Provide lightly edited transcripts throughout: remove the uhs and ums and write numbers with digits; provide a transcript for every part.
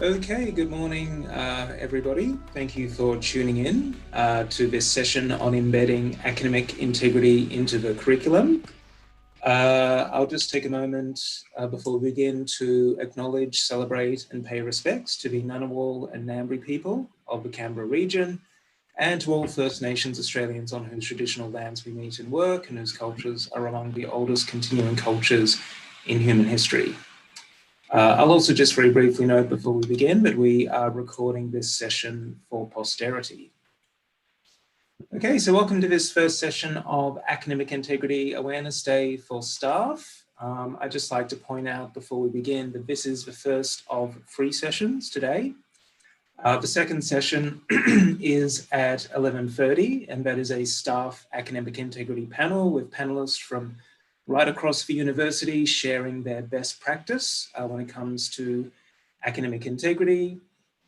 Okay, good morning, everybody. Thank you for tuning in to this session on embedding academic integrity into the curriculum. I'll just take a moment before we begin to acknowledge, celebrate and pay respects to the Ngunnawal and Ngambri people of the Canberra region and to all First Nations Australians on whose traditional lands we meet and work and whose cultures are among the oldest continuing cultures in human history. I'll also just very briefly note before we begin that we are recording this session for posterity. Okay, so welcome to this first session of Academic Integrity Awareness Day for staff. I'd just like to point out before we begin that this is the first of 3 sessions today. The second session is at 11:30, and that is a staff academic integrity panel with panelists from right across the university sharing their best practice when it comes to academic integrity.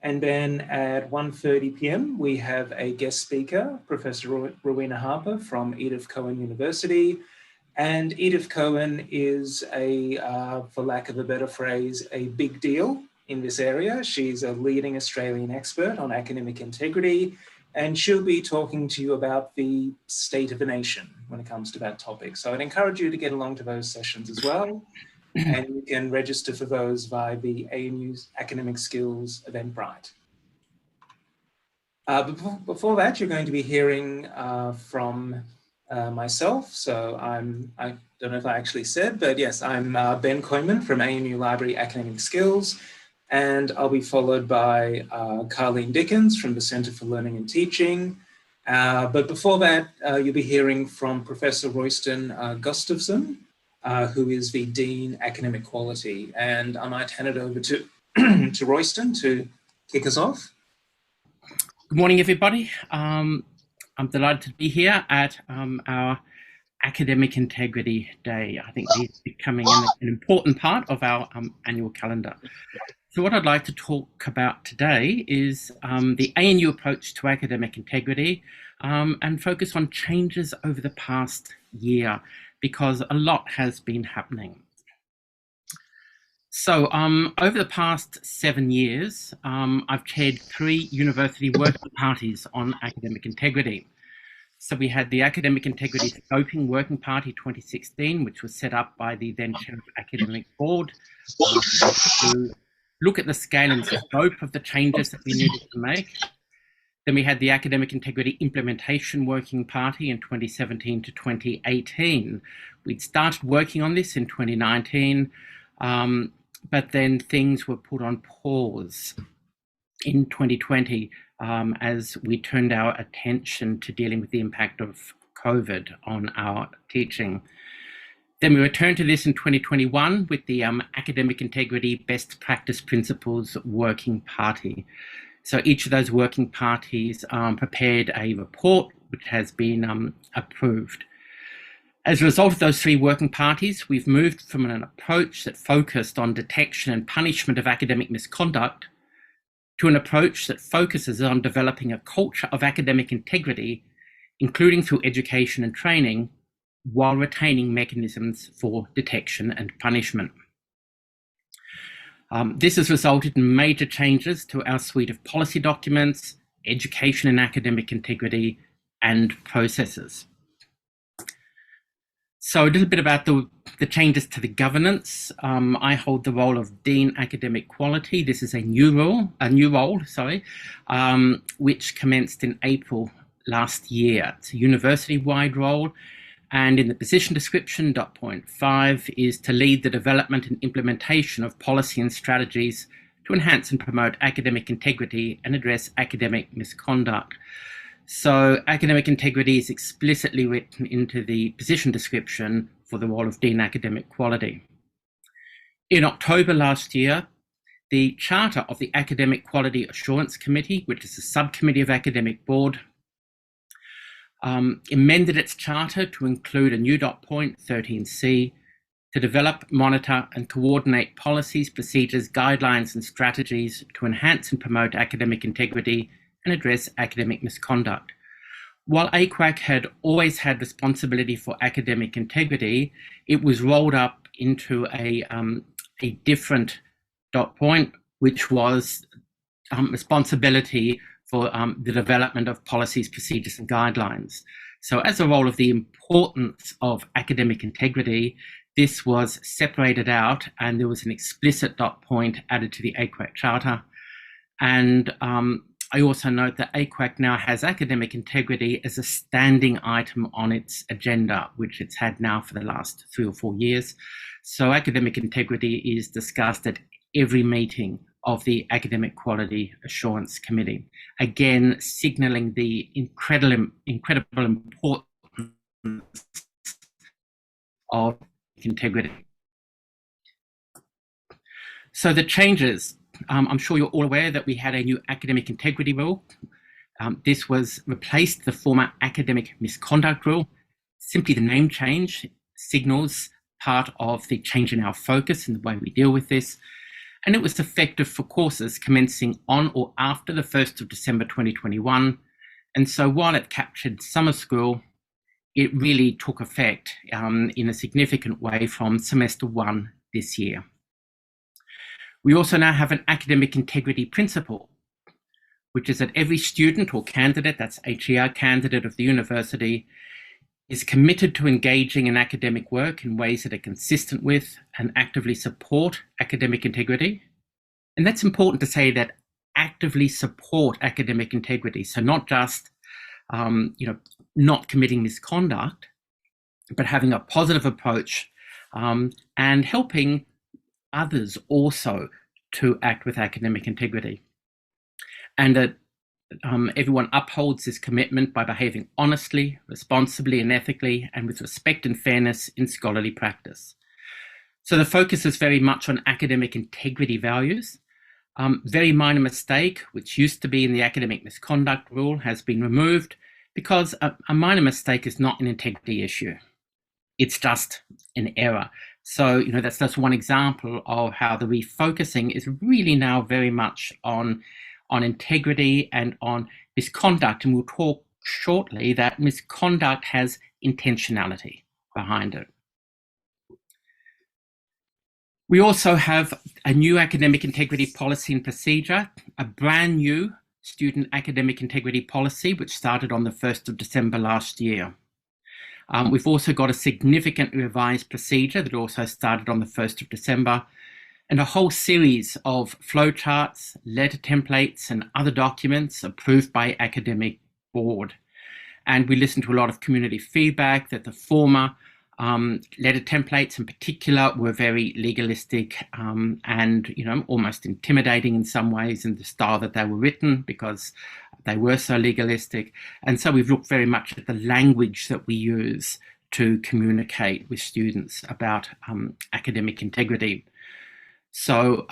And then at 1:30 p.m, we have a guest speaker, Professor Rowena Harper from Edith Cowan University. And Edith Cowan is for lack of a better phrase, a big deal in this area. She's a leading Australian expert on academic integrity, and she'll be talking to you about the state of the nation when it comes to that topic. So I'd encourage you to get along to those sessions as well. And you can register for those via the ANU's Academic Skills Eventbrite. Before that, you're going to be hearing from myself. So I don't know if I actually said, but yes, I'm Ben Koyman from ANU Library Academic Skills. And I'll be followed by Carleen Dickens from the Centre for Learning and Teaching. But before that, you'll be hearing from Professor Royston Gustafsson, who is the Dean Academic Quality. And I might hand it over to, to Royston to kick us off. Good morning, everybody. I'm delighted to be here at our Academic Integrity Day. I think it's becoming an important part of our annual calendar. So what I'd like to talk about today is the ANU approach to academic integrity and focus on changes over the past year, because a lot has been happening. So over the past 7 years, I've chaired 3 university working parties on academic integrity. So we had the Academic Integrity Scoping Working Party 2016, which was set up by the then Chair of Academic Board to look at the scale and scope of the changes that we needed to make. Then we had the Academic Integrity Implementation Working Party in 2017 to 2018. We'd started working on this in 2019, but then things were put on pause in 2020 as we turned our attention to dealing with the impact of COVID on our teaching. Then we returned to this in 2021 with the Academic Integrity Best Practice Principles Working Party. So each of those working parties prepared a report which has been approved. As a result of those 3 working parties, we've moved from an approach that focused on detection and punishment of academic misconduct to an approach that focuses on developing a culture of academic integrity, including through education and training, while retaining mechanisms for detection and punishment. This has resulted in major changes to our suite of policy documents, education and academic integrity, and processes. So a little bit about the changes to the governance. I hold the role of Dean Academic Quality. This is a new role, which commenced in April last year. It's a university-wide role. And in the position description, dot point 5 is to lead the development and implementation of policy and strategies to enhance and promote academic integrity and address academic misconduct. So academic integrity is explicitly written into the position description for the role of Dean Academic Quality. In October last year, the Charter of the Academic Quality Assurance Committee, which is a subcommittee of Academic Board, amended its charter to include a new dot point 13C to develop, monitor and coordinate policies, procedures, guidelines and strategies to enhance and promote academic integrity and address academic misconduct. While AQAC had always had responsibility for academic integrity, it was rolled up into a different dot point which was responsibility for the development of policies, procedures, and guidelines. So as a role of the importance of academic integrity, this was separated out, and there was an explicit dot point added to the AQAC Charter. And I also note that AQAC now has academic integrity as a standing item on its agenda, which it's had now for the last 3 or 4 years. So academic integrity is discussed at every meeting of the Academic Quality Assurance Committee, again signalling the incredible importance of integrity. So the changes, I'm sure you're all aware that we had a new academic integrity rule. This was replaced the former academic misconduct rule. Simply the name change signals part of the change in our focus and the way we deal with this. And it was effective for courses commencing on or after the 1st of December 2021. And so while it captured summer school, it really took effect in a significant way from semester 1 this year. We also now have an academic integrity principle, which is that every student or candidate, that's HER candidate of the university, is committed to engaging in academic work in ways that are consistent with and actively support academic integrity. And that's important to say, that actively support academic integrity. So not just, not committing misconduct, but having a positive approach and helping others also to act with academic integrity. And that everyone upholds this commitment by behaving honestly, responsibly, and ethically, and with respect and fairness in scholarly practice. So the focus is very much on academic integrity values. Very minor mistake, which used to be in the academic misconduct rule, has been removed because a minor mistake is not an integrity issue. It's just an error. So, that's just one example of how the refocusing is really now very much on integrity and on misconduct. And we'll talk shortly that misconduct has intentionality behind it. We also have a new academic integrity policy and procedure, a brand new student academic integrity policy, which started on the 1st of December last year. We've also got a significant revised procedure that also started on the 1st of December, and a whole series of flowcharts, letter templates, and other documents approved by academic board. And we listened to a lot of community feedback that the former letter templates in particular were very legalistic and almost intimidating in some ways in the style that they were written, because they were so legalistic. And so we've looked very much at the language that we use to communicate with students about academic integrity. So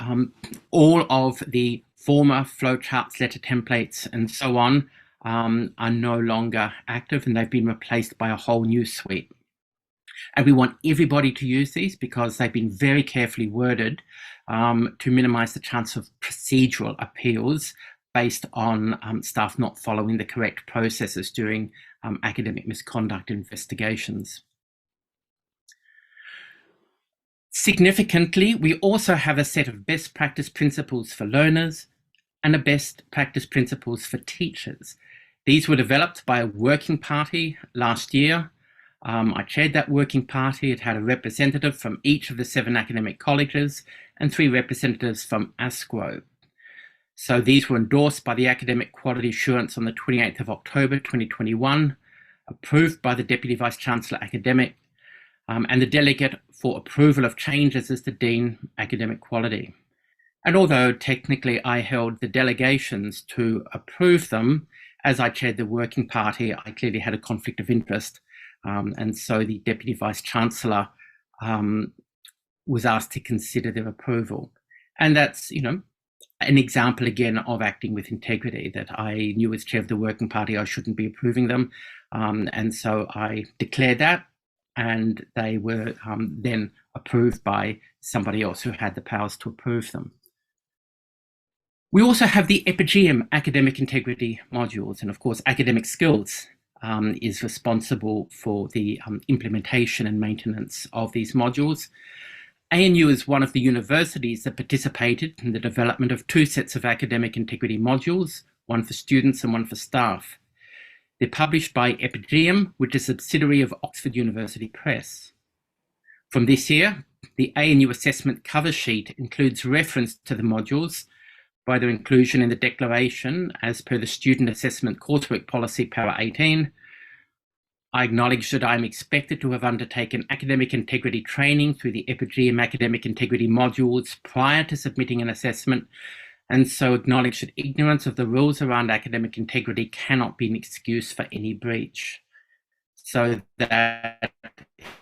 all of the former flowcharts, letter templates, and so on are no longer active, and they've been replaced by a whole new suite. And we want everybody to use these because they've been very carefully worded to minimize the chance of procedural appeals based on staff not following the correct processes during academic misconduct investigations. Significantly, we also have a set of best practice principles for learners and a best practice principles for teachers. These were developed by a working party last year. I chaired that working party. It had a representative from each of the 7 academic colleges and 3 representatives from ASQO. So these were endorsed by the Academic Quality Assurance on the 28th of October 2021, approved by the Deputy Vice-Chancellor Academic, and the delegate for approval of changes is the Dean Academic Quality. And although technically I held the delegations to approve them, as I chaired the working party, I clearly had a conflict of interest. And so the Deputy Vice-Chancellor was asked to consider their approval. And that's, an example again of acting with integrity, that I knew as chair of the working party I shouldn't be approving them. And so I declared that, and they were then approved by somebody else who had the powers to approve them. We also have the Epigem academic integrity modules, and of course academic skills is responsible for the implementation and maintenance of these modules. ANU is one of the universities that participated in the development of 2 sets of academic integrity modules, one for students and one for staff. They're published by Epigem, which is a subsidiary of Oxford University Press. From this year, the ANU assessment cover sheet includes reference to the modules by their inclusion in the declaration as per the Student Assessment Coursework Policy, Para 18. I acknowledge that I'm expected to have undertaken academic integrity training through the Epigem Academic Integrity modules prior to submitting an assessment, and so acknowledge that ignorance of the rules around academic integrity cannot be an excuse for any breach. So that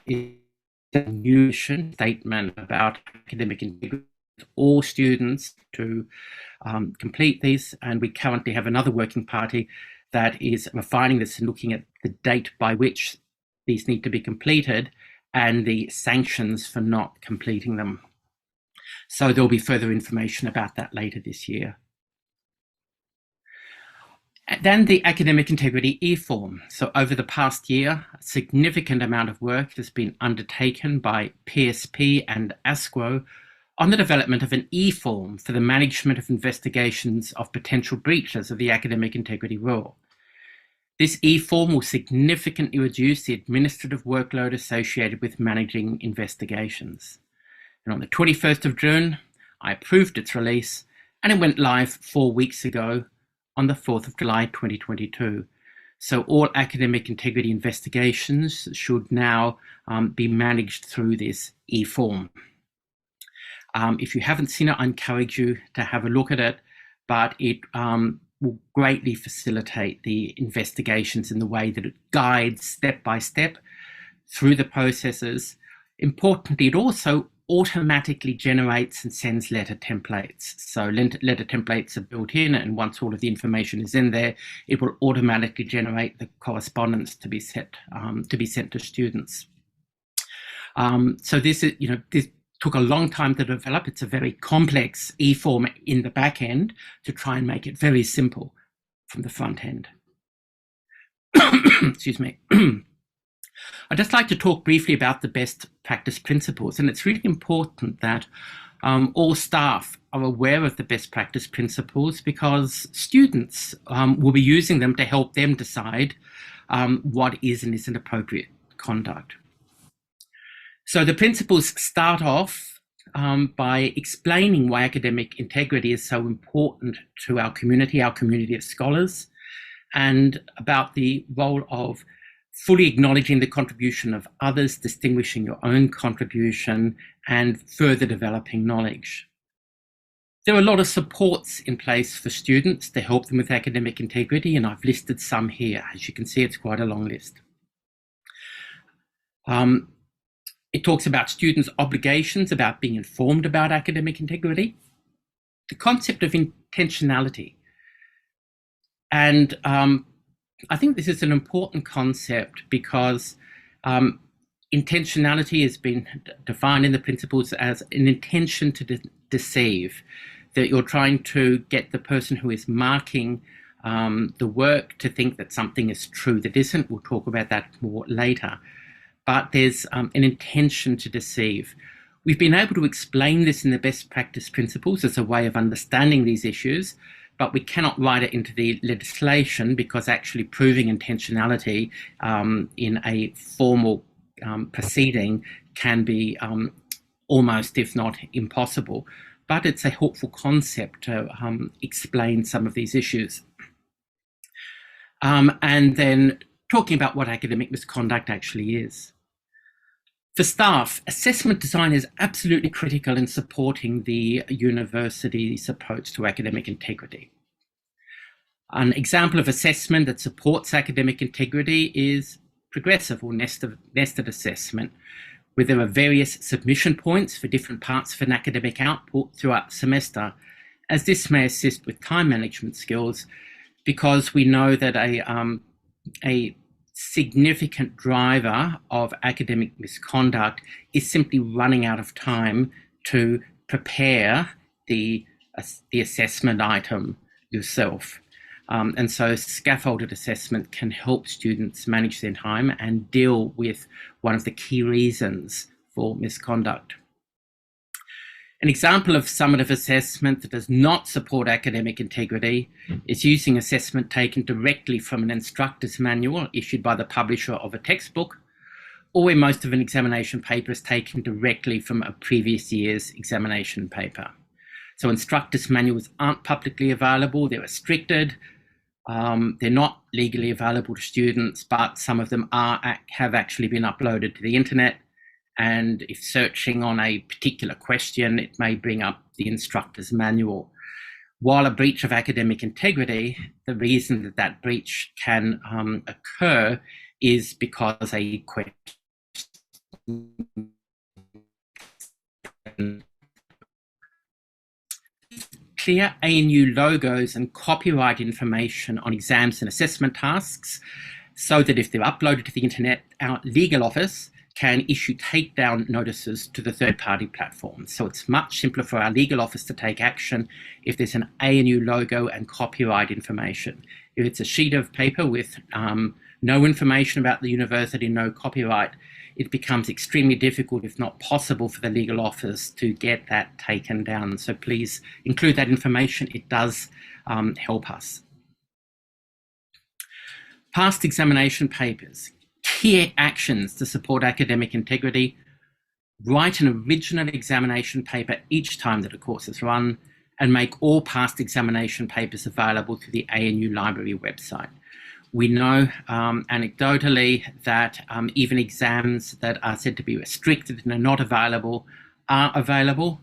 is a new statement about academic integrity. All students to complete these, and we currently have another working party that is refining this and looking at the date by which these need to be completed and the sanctions for not completing them. So there'll be further information about that later this year. Then the academic integrity e-form. So over the past year, a significant amount of work has been undertaken by PSP and ASQO on the development of an e-form for the management of investigations of potential breaches of the academic integrity rule. This e-form will significantly reduce the administrative workload associated with managing investigations. And on the 21st of June, I approved its release, and it went live 4 weeks ago on the 4th of July 2022. So all academic integrity investigations should now be managed through this e-form. If you haven't seen it, I encourage you to have a look at it, but it will greatly facilitate the investigations in the way that it guides step by step through the processes. Importantly, it also automatically generates and sends letter templates. So letter templates are built in, and once all of the information is in there, it will automatically generate the correspondence to be sent to students. So this is, this took a long time to develop. It's a very complex e-form in the back end to try and make it very simple from the front end. Excuse me. I'd just like to talk briefly about the best practice principles, and it's really important that all staff are aware of the best practice principles, because students will be using them to help them decide what is and isn't appropriate conduct. So the principles start off by explaining why academic integrity is so important to our community of scholars, and about the role of fully acknowledging the contribution of others, distinguishing your own contribution, and further developing knowledge. There are a lot of supports in place for students to help them with academic integrity, and I've listed some here. As you can see, it's quite a long list. It talks about students' obligations about being informed about academic integrity, the concept of intentionality. And I think this is an important concept because intentionality has been defined in the principles as an intention to deceive, that you're trying to get the person who is marking the work to think that something is true that isn't. We'll talk about that more later. But there's an intention to deceive. We've been able to explain this in the best practice principles as a way of understanding these issues, but we cannot write it into the legislation because actually proving intentionality in a formal proceeding can be almost, if not impossible. But it's a helpful concept to explain some of these issues. And then talking about what academic misconduct actually is. For staff, assessment design is absolutely critical in supporting the university's approach to academic integrity. An example of assessment that supports academic integrity is progressive or nested assessment, where there are various submission points for different parts of an academic output throughout the semester, as this may assist with time management skills, because we know that a significant driver of academic misconduct is simply running out of time to prepare the assessment item yourself. And so scaffolded assessment can help students manage their time and deal with one of the key reasons for misconduct. An example of summative assessment that does not support academic integrity is using assessment taken directly from an instructor's manual issued by the publisher of a textbook, or where most of an examination paper is taken directly from a previous year's examination paper. So instructors' manuals aren't publicly available, they're restricted, they're not legally available to students, but some of them have actually been uploaded to the internet. And if searching on a particular question, it may bring up the instructor's manual. While a breach of academic integrity, the reason that that breach can occur is because a question clear ANU logos and copyright information on exams and assessment tasks, so that if they're uploaded to the internet, our legal office can issue takedown notices to the third-party platform. So it's much simpler for our legal office to take action if there's an ANU logo and copyright information. If it's a sheet of paper with no information about the university, no copyright, it becomes extremely difficult, if not possible, for the legal office to get that taken down. So please include that information. It does help us. Past examination papers. Key actions to support academic integrity: write an original examination paper each time that a course is run, and make all past examination papers available through the ANU library website. We know anecdotally that even exams that are said to be restricted and are not available are available,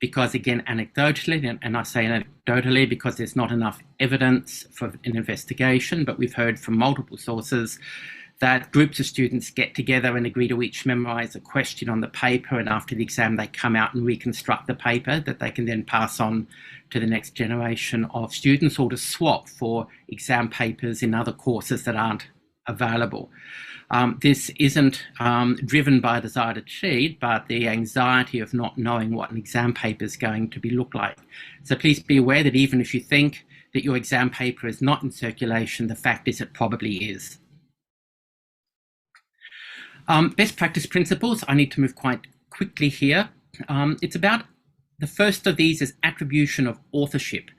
because again, anecdotally, and I say anecdotally because there's not enough evidence for an investigation, but we've heard from multiple sources that groups of students get together and agree to each memorize a question on the paper, and after the exam they come out and reconstruct the paper that they can then pass on to the next generation of students, or to swap for exam papers in other courses that aren't available. This isn't driven by a desire to cheat, but the anxiety of not knowing what an exam paper is going to look like. So please be aware that even if you think that your exam paper is not in circulation, the fact is it probably is. Best practice principles. I need to move quite quickly here. It's about, the first of these is attribution of authorship,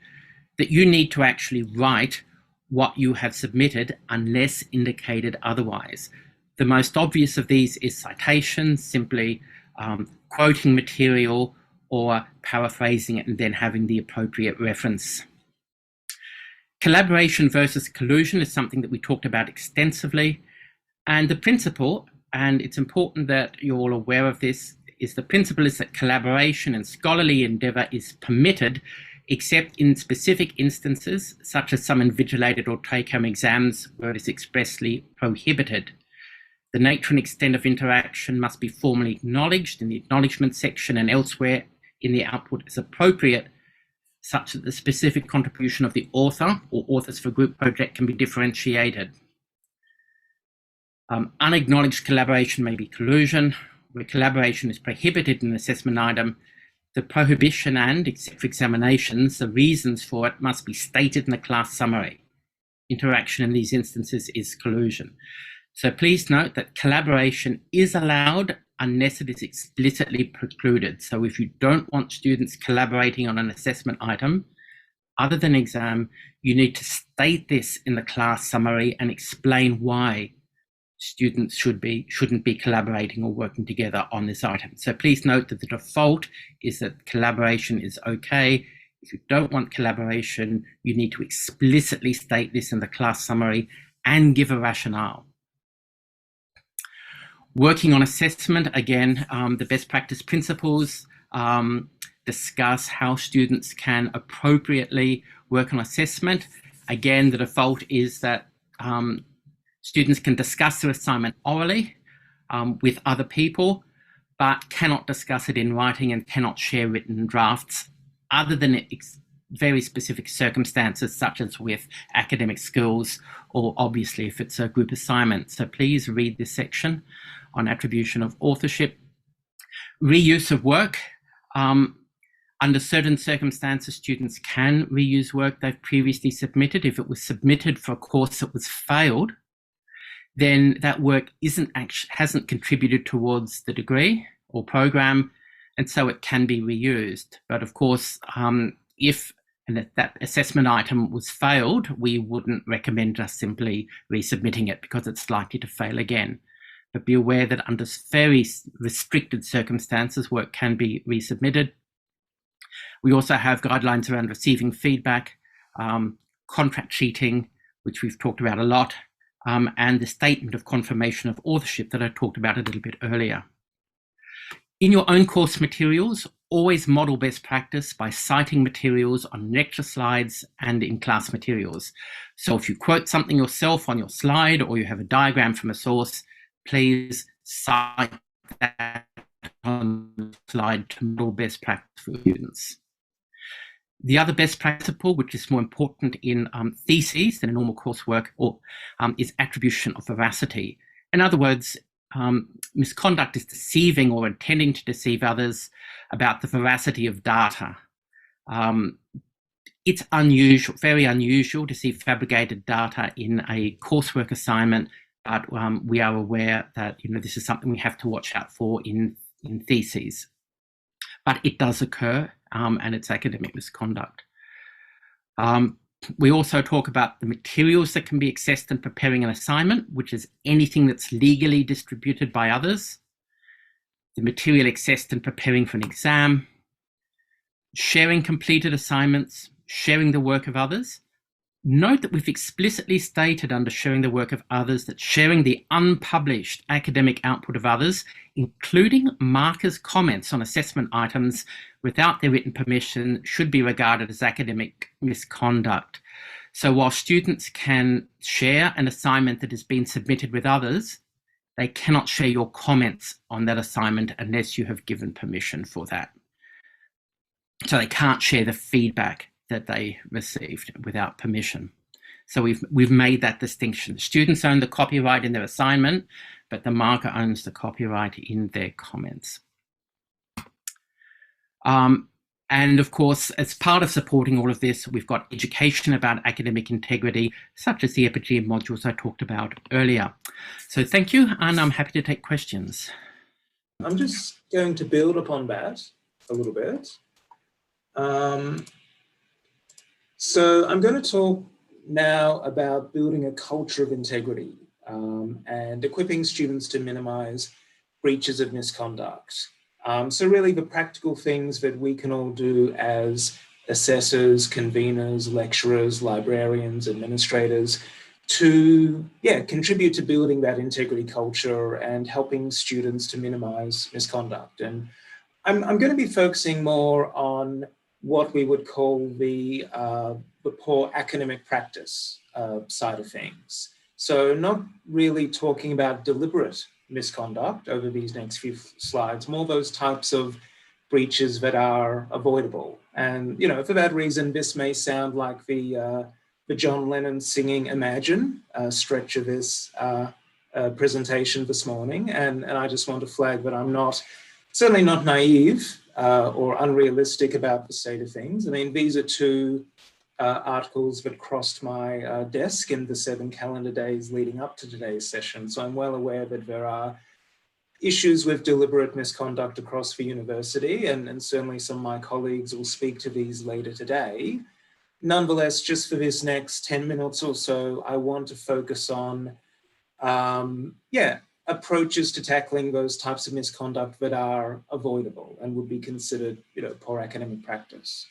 that you need to actually write what you have submitted unless indicated otherwise. The most obvious of these is citations, simply quoting material or paraphrasing it and then having the appropriate reference. Collaboration versus collusion is something that we talked about extensively, and the principle, and it's important that you're all aware of this, is the principle is that collaboration and scholarly endeavour is permitted except in specific instances, such as some invigilated or take-home exams where it is expressly prohibited. The nature and extent of interaction must be formally acknowledged in the acknowledgement section and elsewhere in the output as appropriate, such that the specific contribution of the author or authors for group project can be differentiated. Unacknowledged collaboration may be collusion. Where collaboration is prohibited in an assessment item, the prohibition and, except for examinations, the reasons for it must be stated in the class summary. Interaction in these instances is collusion. So please note that collaboration is allowed unless it is explicitly precluded. So if you don't want students collaborating on an assessment item other than exam, you need to state this in the class summary and explain why students shouldn't be collaborating or working together on this item. So please note that the default is that collaboration is okay. If you don't want collaboration, you need to explicitly state this in the class summary and give a rationale. Working on assessment, again, the best practice principles discuss how students can appropriately work on assessment. Again, the default is that students can discuss their assignment orally with other people, but cannot discuss it in writing and cannot share written drafts other than very specific circumstances, such as with academic skills, or obviously if it's a group assignment. So please read this section on attribution of authorship. Reuse of work. Under certain circumstances, students can reuse work they've previously submitted. If it was submitted for a course that was failed, then that work hasn't contributed towards the degree or program, and so it can be reused. But of course, if that assessment item was failed, we wouldn't recommend just simply resubmitting it because it's likely to fail again. But be aware that under very restricted circumstances, work can be resubmitted. We also have guidelines around receiving feedback, contract cheating, which we've talked about a lot, and the statement of confirmation of authorship that I talked about a little bit earlier. In your own course materials, always model best practice by citing materials on lecture slides and in class materials. So if you quote something yourself on your slide or you have a diagram from a source, please cite that on the slide to model best practice for students. The other best principle, which is more important in theses than in normal coursework, is attribution of veracity. In other words, misconduct is deceiving or intending to deceive others about the veracity of data. It's unusual, very unusual to see fabricated data in a coursework assignment, but we are aware that this is something we have to watch out for in theses. But it does occur, and it's academic misconduct. We also talk about the materials that can be accessed in preparing an assignment, which is anything that's legally distributed by others, the material accessed in preparing for an exam, sharing completed assignments, sharing the work of others. Note that we've explicitly stated under sharing the work of others that sharing the unpublished academic output of others, including markers' comments on assessment items without their written permission, should be regarded as academic misconduct. So while students can share an assignment that has been submitted with others, they cannot share your comments on that assignment unless you have given permission for that. So they can't share the feedback that they received without permission. So we've made that distinction. Students own the copyright in their assignment, but the marker owns the copyright in their comments. And of course, as part of supporting all of this, we've got education about academic integrity, such as the Epigem modules I talked about earlier. So thank you, and I'm happy to take questions. I'm just going to build upon that a little bit. So I'm going to talk now about building a culture of integrity and equipping students to minimize breaches of misconduct. So really the practical things that we can all do as assessors, conveners, lecturers, librarians, administrators to contribute to building that integrity culture and helping students to minimize misconduct. And I'm going to be focusing more on what we would call the poor academic practice side of things. So not really talking about deliberate misconduct over these next few slides, more those types of breaches that are avoidable. And, for that reason, this may sound like the John Lennon singing Imagine stretch of this presentation this morning. And I just want to flag that I'm certainly not naive or unrealistic about the state of things. I mean, these are two articles that crossed my desk in the 7 calendar days leading up to today's session. So I'm well aware that there are issues with deliberate misconduct across the university, and certainly some of my colleagues will speak to these later today. Nonetheless, just for this next 10 minutes or so, I want to focus on approaches to tackling those types of misconduct that are avoidable and would be considered, poor academic practice.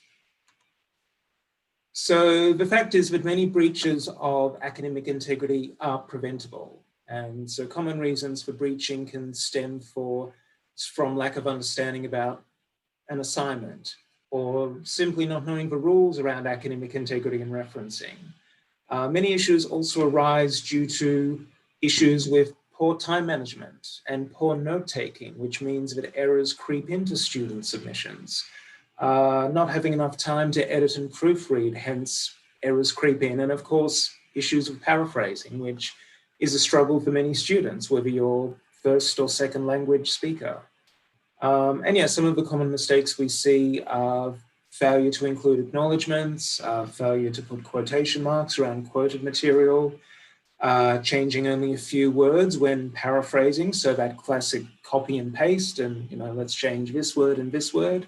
So the fact is that many breaches of academic integrity are preventable. And so common reasons for breaching can stem from lack of understanding about an assignment or simply not knowing the rules around academic integrity and referencing. Many issues also arise due to issues with poor time management and poor note-taking, which means that errors creep into student submissions. Not having enough time to edit and proofread, hence errors creep in. And of course, issues with paraphrasing, which is a struggle for many students, whether you're first or second language speaker. Some of the common mistakes we see are failure to include acknowledgements, failure to put quotation marks around quoted material, changing only a few words when paraphrasing, so that classic copy and paste, and let's change this word and this word,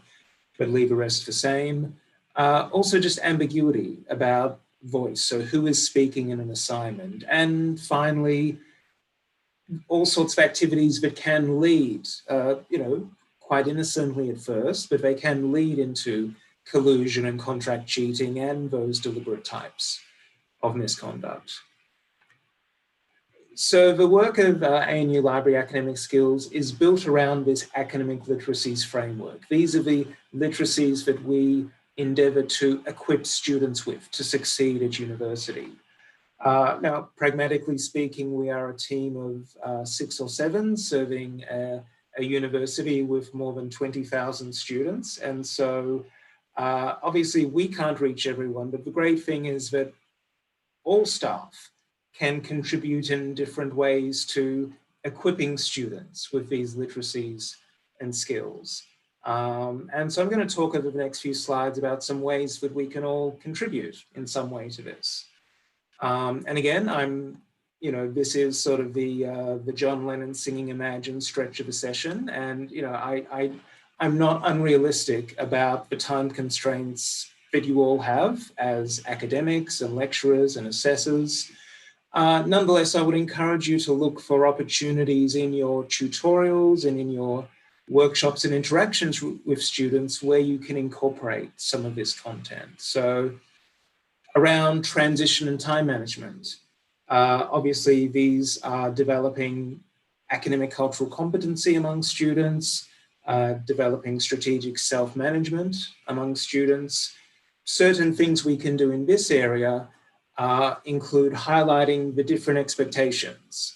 but leave the rest the same. Also just ambiguity about voice, so who is speaking in an assignment. And finally, all sorts of activities that can lead, quite innocently at first, but they can lead into collusion and contract cheating and those deliberate types of misconduct. So the work of ANU Library Academic Skills is built around this academic literacies framework. These are the literacies that we endeavour to equip students with to succeed at university. Now, pragmatically speaking, we are a team of 6 or 7 serving a university with more than 20,000 students. And so obviously we can't reach everyone, but the great thing is that all staff can contribute in different ways to equipping students with these literacies and skills. And so I'm going to talk over the next few slides about some ways that we can all contribute in some way to this. And again, this is sort of the John Lennon singing Imagine stretch of the session. And, I'm not unrealistic about the time constraints that you all have as academics and lecturers and assessors. Nonetheless, I would encourage you to look for opportunities in your tutorials and in your workshops and interactions with students where you can incorporate some of this content. So around transition and time management, obviously these are developing academic cultural competency among students, developing strategic self-management among students. Certain things we can do in this area include highlighting the different expectations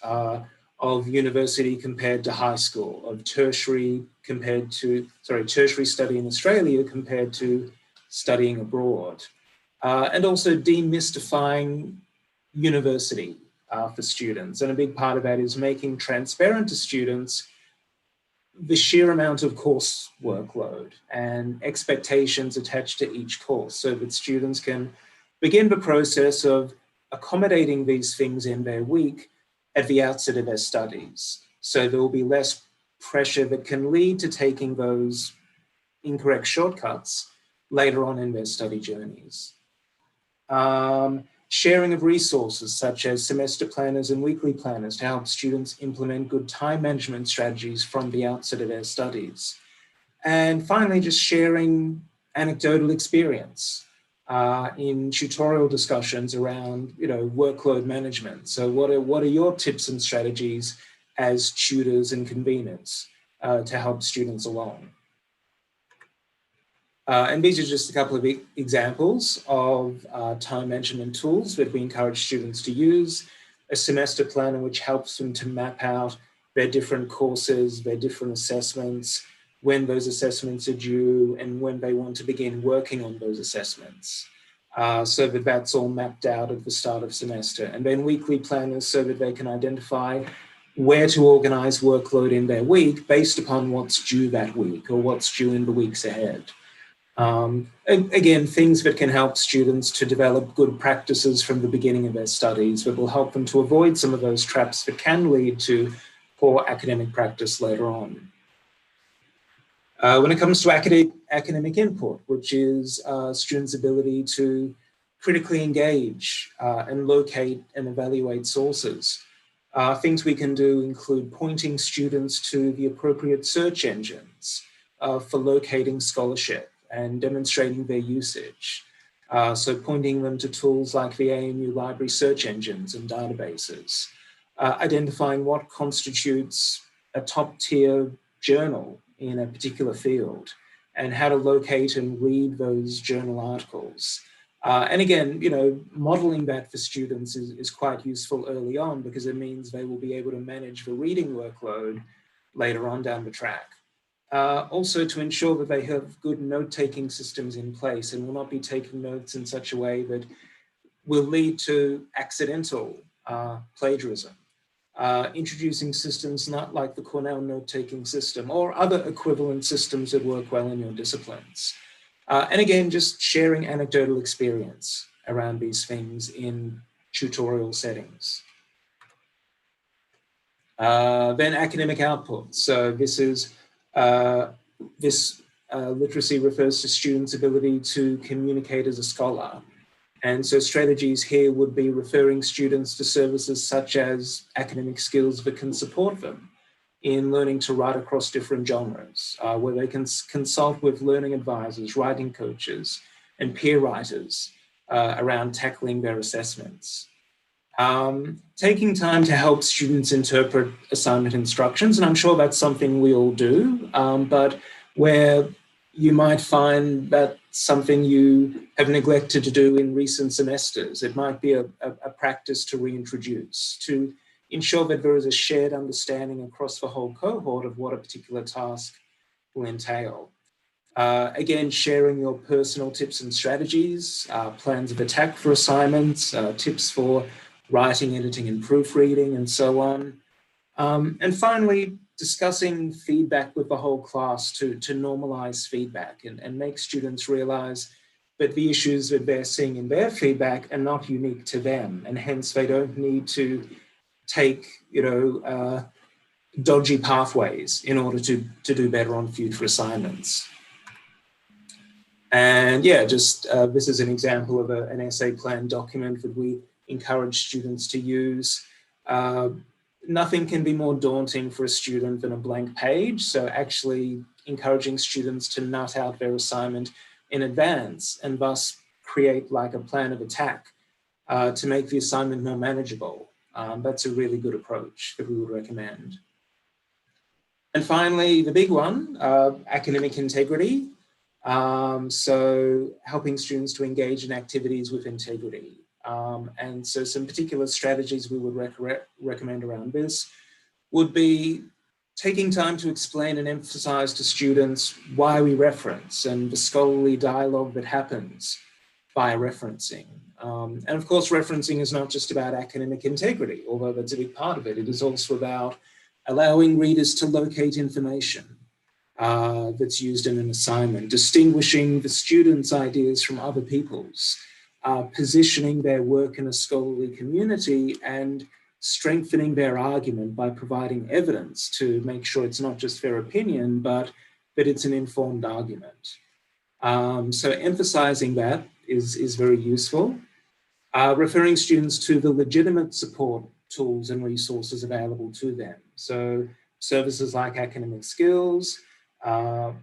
of university compared to high school, of tertiary study in Australia compared to studying abroad. And also demystifying university for students. And a big part of that is making transparent to students the sheer amount of course workload and expectations attached to each course so that students can begin the process of accommodating these things in their week at the outset of their studies. So there will be less pressure that can lead to taking those incorrect shortcuts later on in their study journeys. Sharing of resources such as semester planners and weekly planners to help students implement good time management strategies from the outset of their studies. And finally, just sharing anecdotal experience in tutorial discussions around workload management. So what are your tips and strategies as tutors and conveners to help students along? And these are just a couple of examples of time management tools that we encourage students to use. A semester planner which helps them to map out their different courses, their different assessments, when those assessments are due and when they want to begin working on those assessments. So that that's all mapped out at the start of semester. And then weekly planners so that they can identify where to organize workload in their week based upon what's due that week or what's due in the weeks ahead. Again, things that can help students to develop good practices from the beginning of their studies that will help them to avoid some of those traps that can lead to poor academic practice later on. When it comes to academic input, which is students' ability to critically engage and locate and evaluate sources, things we can do include pointing students to the appropriate search engines for locating scholarship and demonstrating their usage. So pointing them to tools like the ANU library search engines and databases, identifying what constitutes a top-tier journal in a particular field and how to locate and read those journal articles. And again, modeling that for students is quite useful early on because it means they will be able to manage the reading workload later on down the track. Also to ensure that they have good note-taking systems in place and will not be taking notes in such a way that will lead to accidental plagiarism. Introducing systems not like the Cornell note-taking system or other equivalent systems that work well in your disciplines. And again, just sharing anecdotal experience around these things in tutorial settings. Then academic output. So this is, literacy refers to students' ability to communicate as a scholar. And so strategies here would be referring students to services such as academic skills that can support them in learning to write across different genres, where they can consult with learning advisors, writing coaches, and peer writers around tackling their assessments. Taking time to help students interpret assignment instructions, and I'm sure that's something we all do, but where you might find that something you have neglected to do in recent semesters. It might be a practice to reintroduce, to ensure that there is a shared understanding across the whole cohort of what a particular task will entail. Again, sharing your personal tips and strategies, plans of attack for assignments, tips for writing, editing, and proofreading, and so on. And finally, discussing feedback with the whole class to normalize feedback and make students realize that the issues that they're seeing in their feedback are not unique to them, and hence they don't need to take, dodgy pathways in order to do better on future assignments. And yeah, just this is an example of an essay plan document that we encourage students to use. Nothing can be more daunting for a student than a blank page. So actually encouraging students to nut out their assignment in advance and thus create like a plan of attack to make the assignment more manageable. That's a really good approach that we would recommend. And finally, the big one, academic integrity. So helping students to engage in activities with integrity. And so some particular strategies we would recommend around this would be taking time to explain and emphasize to students why we reference and the scholarly dialogue that happens by referencing. And of course, referencing is not just about academic integrity, although that's a big part of it. It is also about allowing readers to locate information that's used in an assignment, distinguishing the students' ideas from other people's, positioning their work in a scholarly community, and strengthening their argument by providing evidence to make sure it's not just their opinion, but that it's an informed argument. So emphasizing that is very useful. Referring students to the legitimate support tools and resources available to them. So services like academic skills, for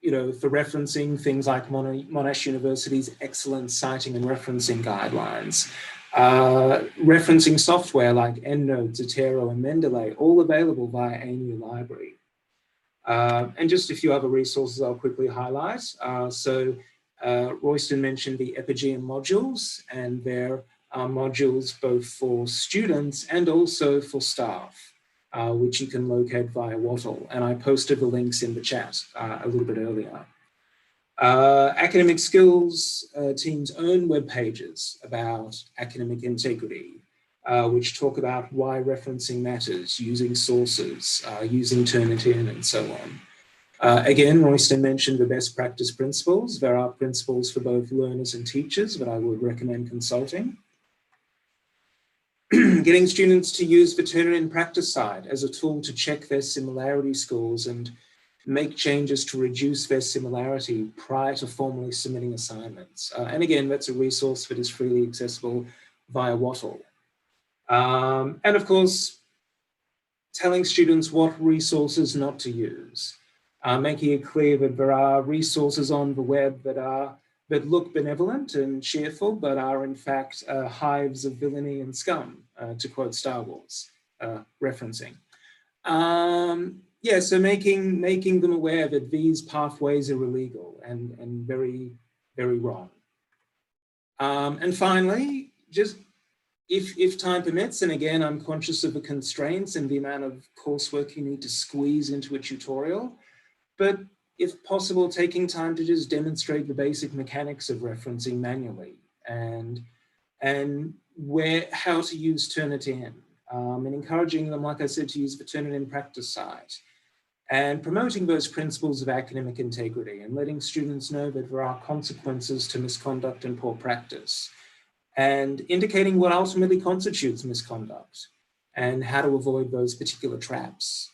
referencing things like Monash University's excellent citing and referencing guidelines, referencing software like EndNote, Zotero, and Mendeley, all available via ANU Library. And just a few other resources I'll quickly highlight. Royston mentioned the Epigem modules, and there are modules both for students and also for staff, which you can locate via Wattle. And I posted the links in the chat a little bit earlier. Academic skills teams' own web pages about academic integrity, which talk about why referencing matters, using sources, using Turnitin, and so on. Again, Royston mentioned the best practice principles. There are principles for both learners and teachers that I would recommend consulting. Getting students to use the Turnitin practice side as a tool to check their similarity scores and make changes to reduce their similarity prior to formally submitting assignments. And again, that's a resource that is freely accessible via Wattle. And of course, telling students what resources not to use. Making it clear that there are resources on the web that look benevolent and cheerful, but are in fact hives of villainy and scum, to quote Star Wars, referencing. So making them aware that these pathways are illegal and very, very wrong. And finally, just if time permits, and again, I'm conscious of the constraints and the amount of coursework you need to squeeze into a tutorial, but if possible, taking time to just demonstrate the basic mechanics of referencing manually and how to use Turnitin, and encouraging them, like I said, to use the Turnitin practice site, and promoting those principles of academic integrity and letting students know that there are consequences to misconduct and poor practice, and indicating what ultimately constitutes misconduct, and how to avoid those particular traps.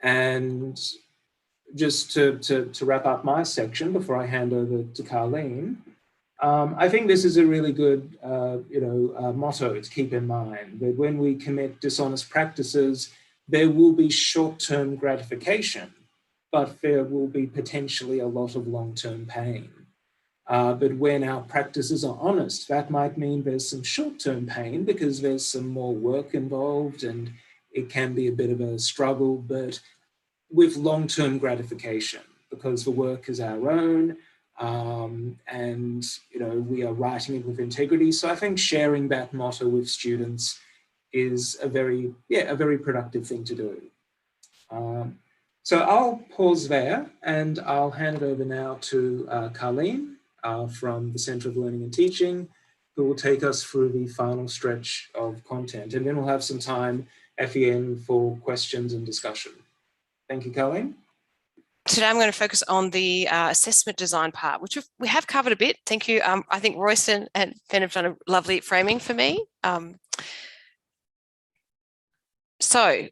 And just to wrap up my section before I hand over to Carleen, I think this is a really good motto to keep in mind, that when we commit dishonest practices, there will be short-term gratification, but there will be potentially a lot of long-term pain. But when our practices are honest, that might mean there's some short-term pain because there's some more work involved and it can be a bit of a struggle, but with long-term gratification because the work is our own, and we are writing it with integrity. So I think sharing that motto with students is a very productive thing to do. So I'll pause there and I'll hand it over now to Carleen from the Centre of Learning and Teaching, who will take us through the final stretch of content. And then we'll have some time at the end for questions and discussion. Thank you, Carleen. Today I'm going to focus on the assessment design part, which we have covered a bit. Thank you. I think Royston and Ben have done a lovely framing for me.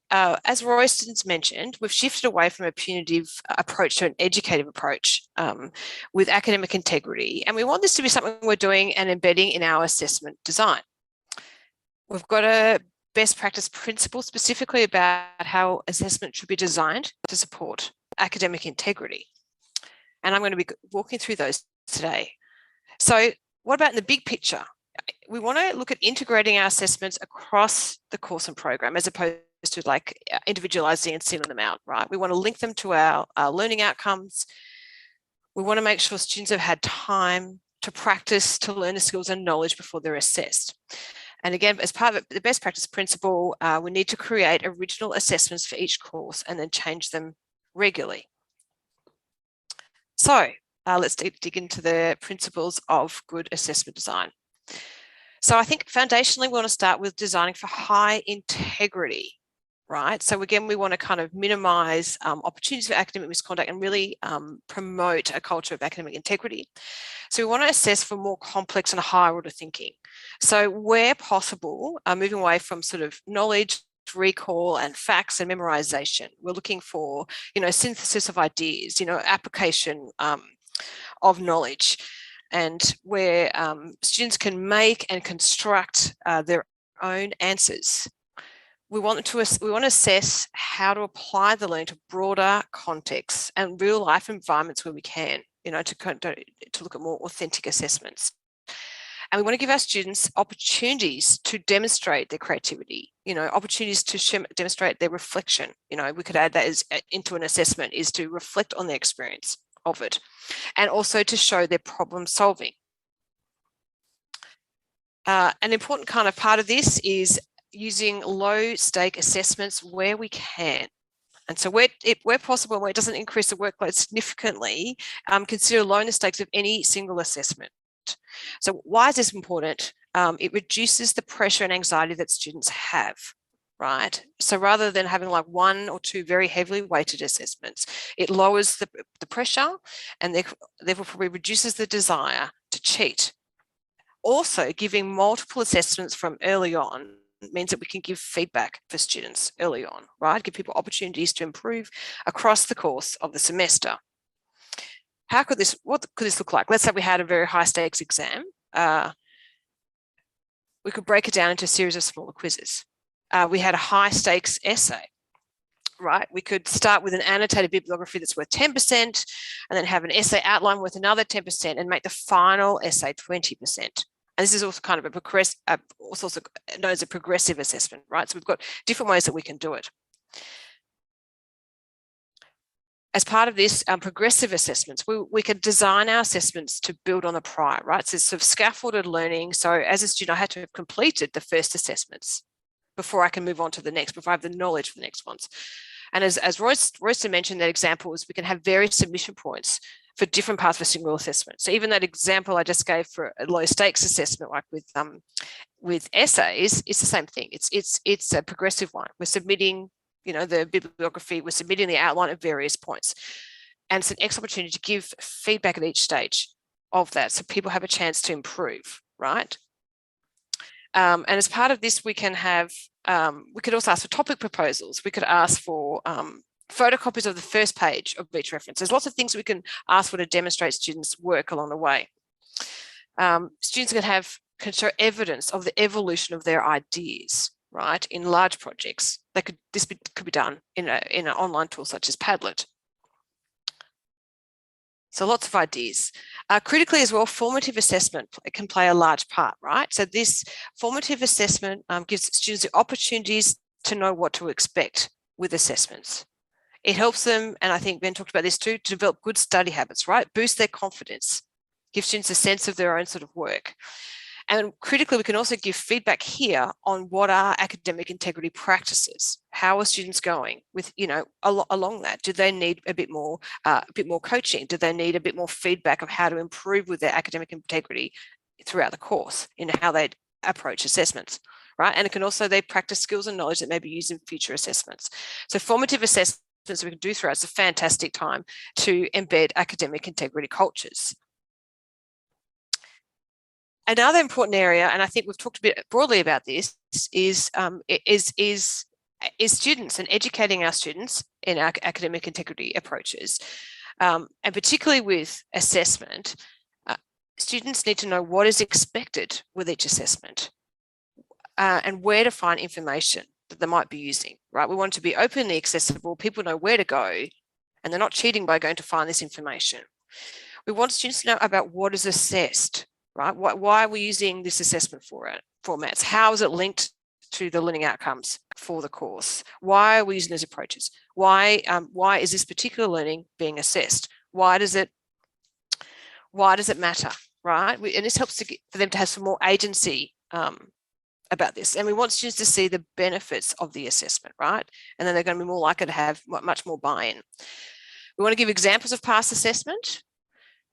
As Royston's mentioned, we've shifted away from a punitive approach to an educative approach with academic integrity. And we want this to be something we're doing and embedding in our assessment design. We've got a best practice principle specifically about how assessment should be designed to support academic integrity. And I'm going to be walking through those today. So what about in the big picture? We want to look at integrating our assessments across the course and program as opposed to like individualizing and singling them out, right? We want to link them to our learning outcomes. We want to make sure students have had time to practice, to learn the skills and knowledge before they're assessed. And again, as part of the best practice principle, we need to create original assessments for each course and then change them regularly. So let's dig into the principles of good assessment design. So I think foundationally, we want to start with designing for high integrity, right? So again, we want to kind of minimize opportunities for academic misconduct and really promote a culture of academic integrity. So we want to assess for more complex and higher order thinking. So where possible, moving away from sort of knowledge, recall and facts and memorization. We're looking for, synthesis of ideas, application of knowledge, and where students can make and construct their own answers. We want to assess how to apply the learning to broader contexts and real life environments where we can, to look at more authentic assessments. And we want to give our students opportunities to demonstrate their creativity, opportunities to demonstrate their reflection. We could add that into an assessment, is to reflect on their experience of it, and also to show their problem solving. An important kind of part of this is using low stake assessments where we can. And so where possible, where it doesn't increase the workload significantly, consider low the stakes of any single assessment. So why is this important? It reduces the pressure and anxiety that students have, right? So rather than having like one or two very heavily weighted assessments, it lowers the pressure and therefore probably reduces the desire to cheat. Also, giving multiple assessments from early on means that we can give feedback for students early on, right? Give people opportunities to improve across the course of the semester. What could this look like? Let's say we had a very high stakes exam. We could break it down into a series of smaller quizzes. We had a high stakes essay, right? We could start with an annotated bibliography that's worth 10% and then have an essay outline worth another 10% and make the final essay 20%. And this is also kind of also known as a progressive assessment, right? So we've got different ways that we can do it. As part of this progressive assessments, we can design our assessments to build on the prior, right? So it's sort of scaffolded learning. So as a student, I had to have completed the first assessments before I can move on to the next, before I have the knowledge for the next ones. And as Royston mentioned, that example is we can have various submission points for different parts of a single assessment. So even that example I just gave for a low stakes assessment, like with essays, it's the same thing. It's a progressive one. We're submitting the bibliography, we're submitting the outline at various points. And it's an excellent opportunity to give feedback at each stage of that so people have a chance to improve, right? And as part of this, we can have we could also ask for topic proposals. We could ask for photocopies of the first page of each reference. There's lots of things we can ask for to demonstrate students' work along the way. Students can show evidence of the evolution of their ideas, right, in large projects. This could be done in an online tool such as Padlet. So lots of ideas. Critically as well, formative assessment can play a large part, right? So this formative assessment gives students the opportunities to know what to expect with assessments. It helps them, and I think Ben talked about this too, to develop good study habits, right? Boost their confidence, give students a sense of their own sort of work. And critically, we can also give feedback here on what are academic integrity practices. How are students going with, along that? Do they need a bit more coaching? Do they need a bit more feedback of how to improve with their academic integrity throughout the course in how they approach assessments, right? And it can also, they practice skills and knowledge that may be used in future assessments. So formative assessments we can do throughout, it's a fantastic time to embed academic integrity cultures. Another important area, and I think we've talked a bit broadly about this, is students and educating our students in our academic integrity approaches. And particularly with assessment, students need to know what is expected with each assessment and where to find information that they might be using, right? We want it to be openly accessible, people know where to go, and they're not cheating by going to find this information. We want students to know about what is assessed, right? Why are we using this assessment formats? How is it linked to the learning outcomes for the course? Why are we using those approaches? Why is this particular learning being assessed? Why does it matter, right? And this helps for them to have some more agency about this. And we want students to see the benefits of the assessment, right? And then they're going to be more likely to have much more buy-in. We want to give examples of past assessment,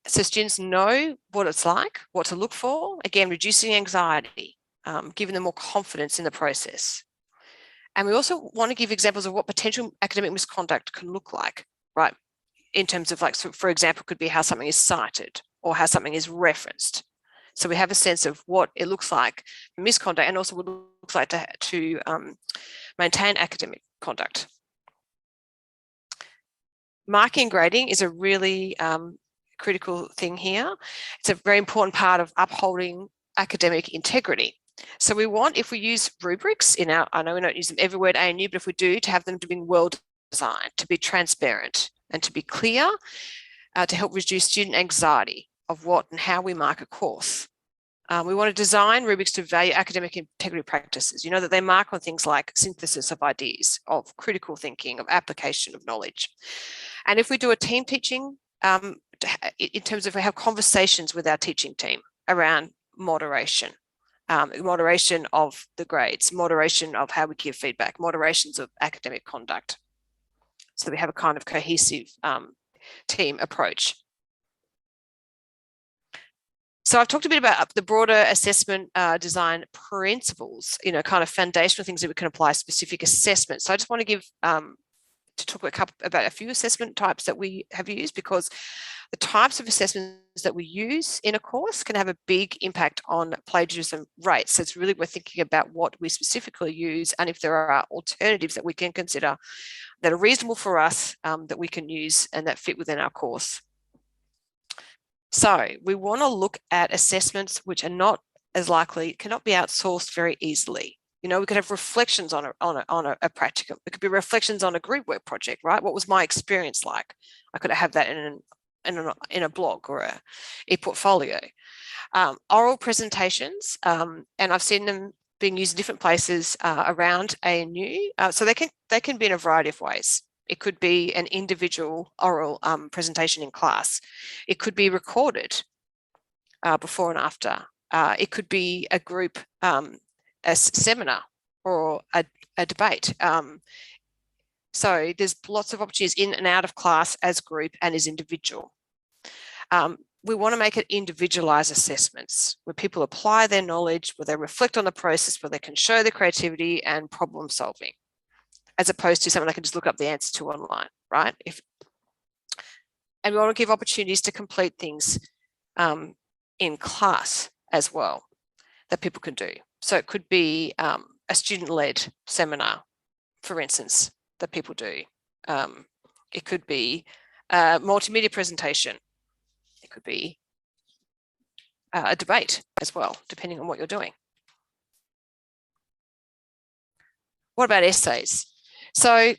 so students know what it's like, what to look for, again, reducing anxiety, giving them more confidence in the process. And we also want to give examples of what potential academic misconduct can look like, right? In terms of, like, so for example, could be how something is cited or how something is referenced. So we have a sense of what it looks like for misconduct and also what it looks like to maintain academic conduct. Marking and grading is a really critical thing here. It's a very important part of upholding academic integrity. So we want, if we use rubrics in I know we don't use them everywhere at ANU, but if we do, to have them to be well designed, to be transparent and to be clear, to help reduce student anxiety of what and how we mark a course. We want to design rubrics to value academic integrity practices, that they mark on things like synthesis of ideas, of critical thinking, of application of knowledge. And if we do a team teaching, in terms of we have conversations with our teaching team around moderation, moderation of the grades, moderation of how we give feedback, moderations of academic conduct. So we have a kind of cohesive team approach. So I've talked a bit about the broader assessment design principles, kind of foundational things that we can apply specific assessments. So I just want to give to talk about a few assessment types that we have used, because the types of assessments that we use in a course can have a big impact on plagiarism rates. So it's really worth thinking about what we specifically use and if there are alternatives that we can consider that are reasonable for us, that we can use and that fit within our course. So we want to look at assessments which are not as likely, cannot be outsourced very easily. We could have reflections on a practicum. It could be reflections on a group work project, right? What was my experience like? I could have that in a blog or a e-portfolio. Oral presentations, and I've seen them being used in different places around ANU. So they can be in a variety of ways. It could be an individual oral presentation in class. It could be recorded before and after. It could be a group a seminar or a debate. So there's lots of opportunities in and out of class as group and as individual. We want to make it individualized assessments where people apply their knowledge, where they reflect on the process, where they can show their creativity and problem solving, as opposed to something I can just look up the answer to online, right? And we want to give opportunities to complete things in class as well that people can do. So it could be a student-led seminar, for instance, that people do. It could be a multimedia presentation. It could be a debate as well, depending on what you're doing. What about essays? So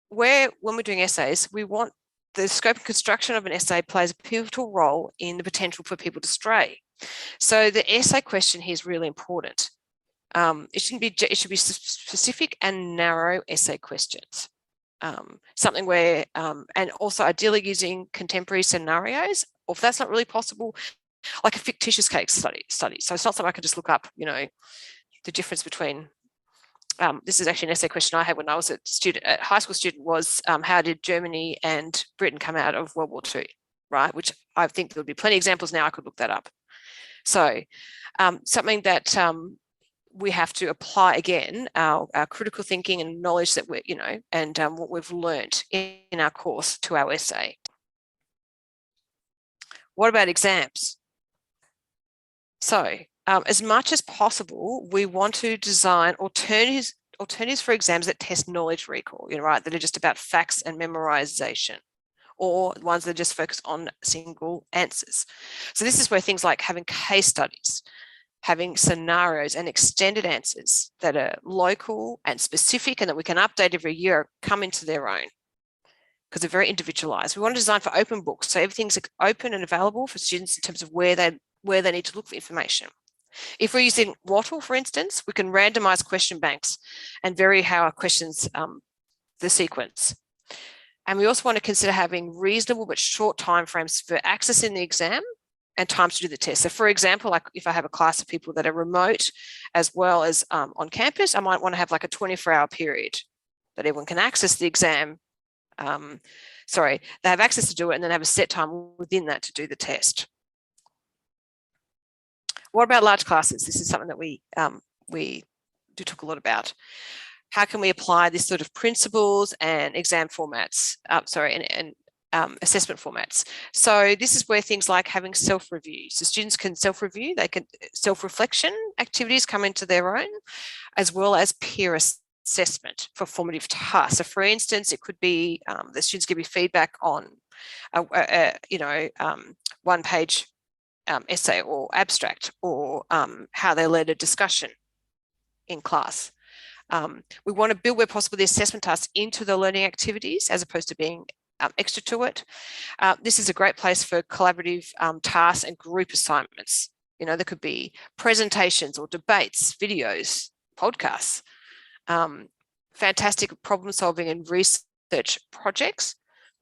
when we're doing essays, we want the scope and construction of an essay plays a pivotal role in the potential for people to stray. So the essay question here is really important. It should be specific and narrow essay questions. Something where, and also ideally using contemporary scenarios, or if that's not really possible, like a fictitious case study. So it's not something I can just look up, you know, the difference between, this is actually an essay question I had when I was a high school student was, how did Germany and Britain come out of World War II, right? Which I think there would be plenty of examples now, I could look that up. So something that we have to apply again, our critical thinking and knowledge that we're, you know, and what we've learned in our course to our essay. What about exams? So as much as possible, we want to design alternatives for exams that test knowledge recall, you know, right, that are just about facts and memorization, or ones that just focus on single answers. So this is where things like having case studies, having scenarios and extended answers that are local and specific and that we can update every year come into their own, because they're very individualized. We want to design for open books, so everything's open and available for students in terms of where they need to look for information. If we're using Wattle, for instance, we can randomize question banks and vary how our questions, the sequence. And we also want to consider having reasonable but short timeframes for accessing the exam and times to do the test. So for example, like if I have a class of people that are remote as well as on campus, I might want to have like a 24-hour period that everyone can access the exam. They have access to do it and then have a set time within that to do the test. What about large classes? This is something that we do talk a lot about. How can we apply this sort of principles and exam formats, assessment formats? So this is where things like having self-review. So students can self-review, they can self-reflection activities come into their own, as well as peer assessment for formative tasks. So for instance, it could be the students give you feedback on one-page essay or abstract, or how they led a discussion in class. We want to build where possible the assessment tasks into the learning activities as opposed to being extra to it. This is a great place for collaborative tasks and group assignments. You know, there could be presentations or debates, videos, podcasts, fantastic problem solving and research projects.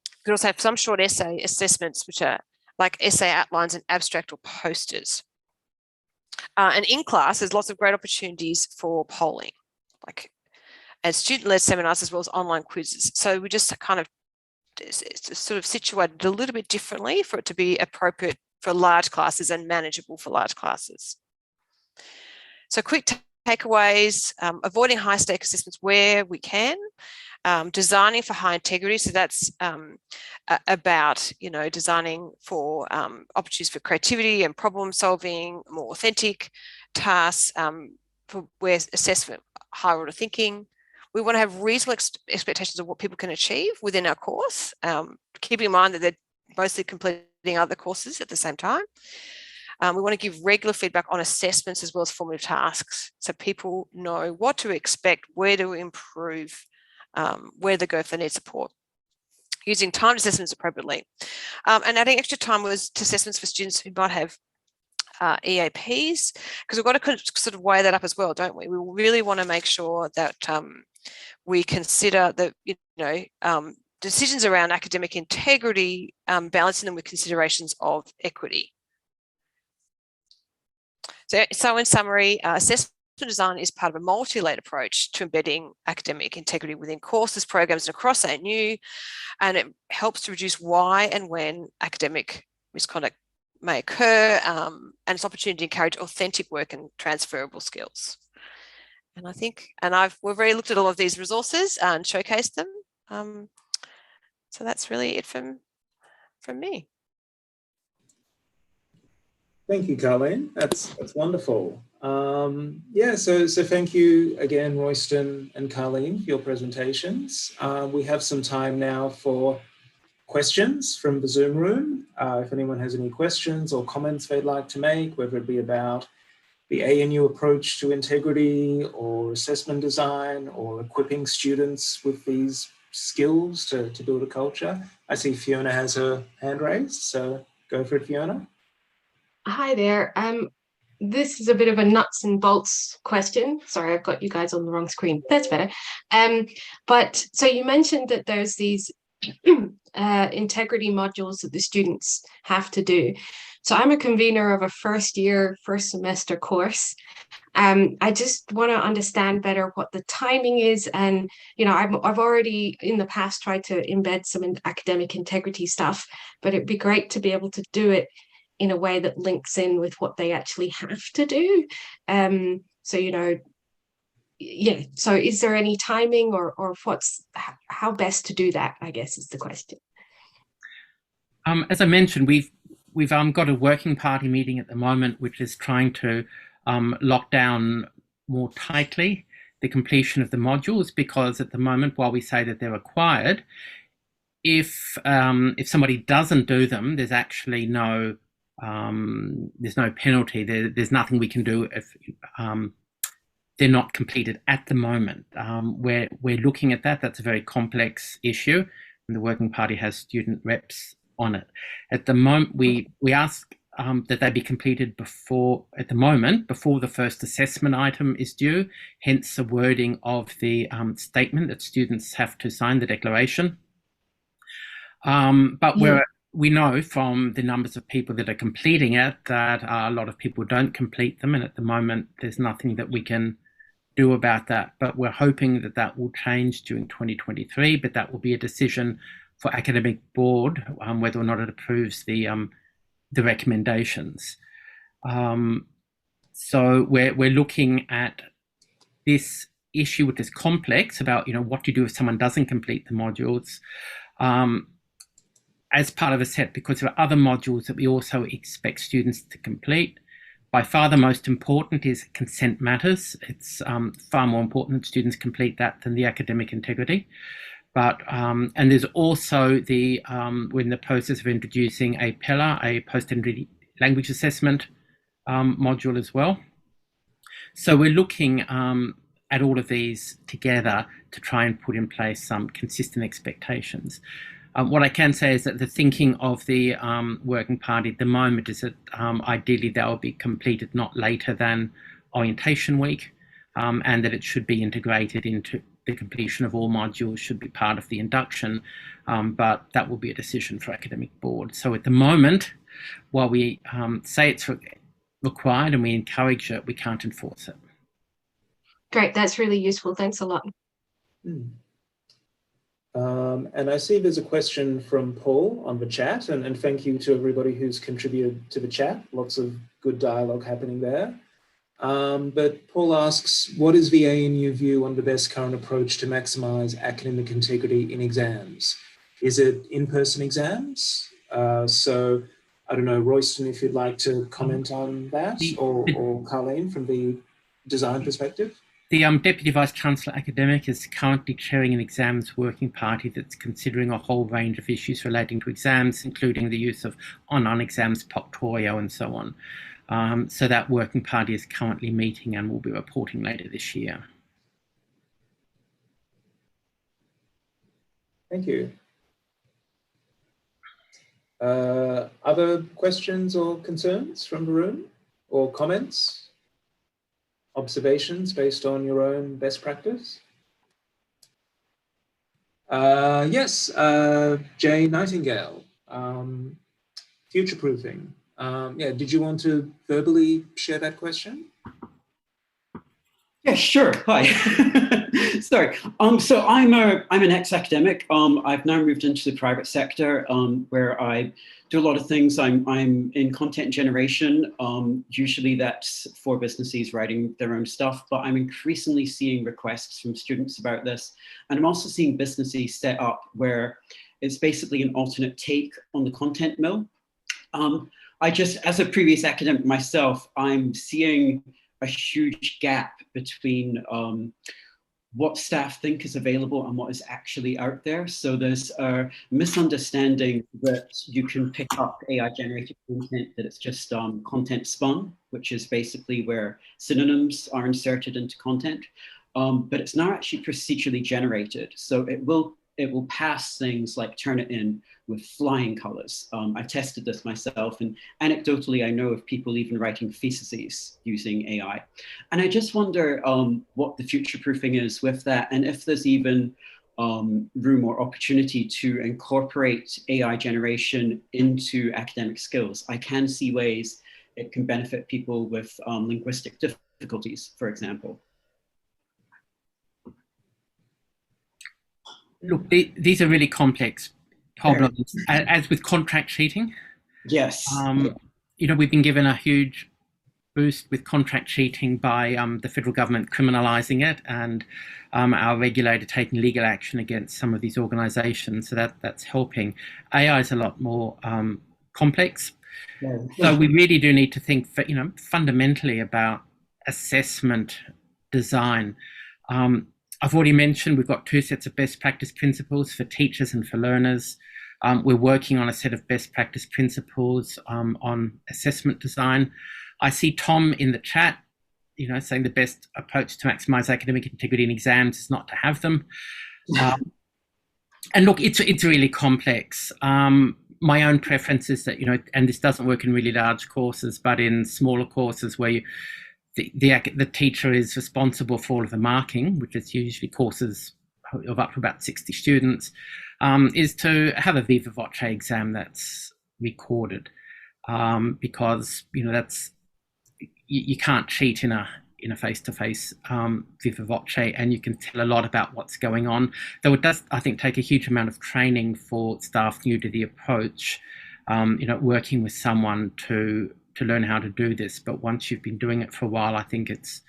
You could also have some short essay assessments, which are like essay outlines and abstract or posters. And in class, there's lots of great opportunities for polling, and student-led seminars as well as online quizzes. So we just kind of sort of situated a little bit differently for it to be appropriate for large classes and manageable for large classes. So quick takeaways: avoiding high-stake assessments where we can. Designing for high integrity, so that's about, you know, designing for opportunities for creativity and problem solving, more authentic tasks, for where assessment, high order thinking. We want to have reasonable expectations of what people can achieve within our course, keeping in mind that they're mostly completing other courses at the same time. We want to give regular feedback on assessments as well as formative tasks, so people know what to expect, where to improve, where they go if they need support. Using timed assessments appropriately, and adding extra time to assessments for students who might have EAPs, because we've got to sort of weigh that up as well, don't we? We really want to make sure that we consider the, decisions around academic integrity, balancing them with considerations of equity. So in summary, assessment design is part of a multi-layered approach to embedding academic integrity within courses, programs, and across ANU, and it helps to reduce why and when academic misconduct may occur, and it's an opportunity to encourage authentic work and transferable skills. And I think, we've already looked at all of these resources and showcased them. So that's really it from me. Thank you, Colleen. That's wonderful. Yeah, so thank you again, Royston and Colleen, for your presentations. We have some time now for questions from the Zoom room. If anyone has any questions or comments they'd like to make, whether it be about the ANU approach to integrity or assessment design or equipping students with these skills to build a culture. I see Fiona has her hand raised, so go for it, Fiona. Hi there. This is a bit of a nuts and bolts question. Sorry, I've got you guys on the wrong screen. That's better. But so you mentioned that there's these integrity modules that the students have to do. So I'm a convener of a first semester course. I just want to understand better what the timing is. And, you know, I've already in the past tried to embed some academic integrity stuff, but it'd be great to be able to do it in a way that links in with what they actually have to do. So, you know, yeah, so is there any timing or how best to do that, I guess is the question. As I mentioned, we've got a working party meeting at the moment, which is trying to lock down more tightly the completion of the modules, because at the moment, while we say that they're required, if somebody doesn't do them, there's actually no penalty. There's nothing we can do if they're not completed at the moment. We're looking at that. That's a very complex issue, and the working party has student reps on it. At the moment, we ask that they be completed before the first assessment item is due, hence the wording of the statement that students have to sign the declaration. But we know from the numbers of people that are completing it that a lot of people don't complete them, and at the moment there's nothing that we can do about that. But we're hoping that that will change during 2023, but that will be a decision for academic board whether or not it approves the recommendations. So we're looking at this issue, which is complex, about, you know, what to do if someone doesn't complete the modules, as part of a set, because there are other modules that we also expect students to complete. By far the most important is consent matters. It's far more important that students complete that than the academic integrity. But and there's also we're in the process of introducing a pillar, a post-entry language assessment module as well. So we're looking at all of these together to try and put in place some consistent expectations. What I can say is that the thinking of the working party at the moment is that ideally they will be completed not later than orientation week, and that it should be integrated into the completion of all modules, should be part of the induction, but that will be a decision for academic board. So at the moment, while we say it's required and we encourage it, we can't enforce it. Great, that's really useful. Thanks a lot. And I see there's a question from Paul on the chat, and thank you to everybody who's contributed to the chat. Lots of good dialogue happening there. But Paul asks, what is the ANU view on the best current approach to maximize academic integrity in exams? Is it in-person exams? So I don't know, Royston, if you'd like to comment on that, or Colleen from the design perspective. The Deputy Vice Chancellor Academic is currently chairing an exams working party that's considering a whole range of issues relating to exams, including the use of online exams, Proctorio, and so on. So that working party is currently meeting and will be reporting later this year. Thank you. Other questions or concerns from the room, or comments? Observations based on your own best practice? Yes, Jay Nightingale, future-proofing. Yeah, did you want to verbally share that question? Yeah, sure. Hi. Sorry. So I'm an ex-academic. I've now moved into the private sector, where I do a lot of things. I'm in content generation. Usually that's for businesses writing their own stuff, but I'm increasingly seeing requests from students about this. And I'm also seeing businesses set up where it's basically an alternate take on the content mill. I just, as a previous academic myself, I'm seeing a huge gap between what staff think is available and what is actually out there. So there's a misunderstanding that you can pick up AI generated content, that it's just content spun, which is basically where synonyms are inserted into content. But it's not actually procedurally generated. So it will pass things like Turnitin with flying colors. I've tested this myself, and anecdotally, I know of people even writing theses using AI. And I just wonder what the future proofing is with that, and if there's even room or opportunity to incorporate AI generation into academic skills. I can see ways it can benefit people with linguistic difficulties, for example. Look, these are really complex problems, as with contract cheating. Yes. You know, we've been given a huge boost with contract cheating by the federal government criminalising it, and our regulator taking legal action against some of these organisations. So that's helping. AI is a lot more complex. Yeah. So we really do need to think, fundamentally about assessment design. I've already mentioned we've got 2 sets of best practice principles for teachers and for learners. We're working on a set of best practice principles on assessment design. I see Tom in the chat, saying the best approach to maximise academic integrity in exams is not to have them. And look, it's really complex. My own preference is that, and this doesn't work in really large courses, but in smaller courses where the teacher is responsible for all of the marking, which is usually courses of up to about 60 students, is to have a viva voce exam that's recorded, because that's, you can't cheat in a face-to-face viva voce, and you can tell a lot about what's going on. Though it does, I think, take a huge amount of training for staff new to the approach, working with someone to learn how to do this. But once you've been doing it for a while, I think it's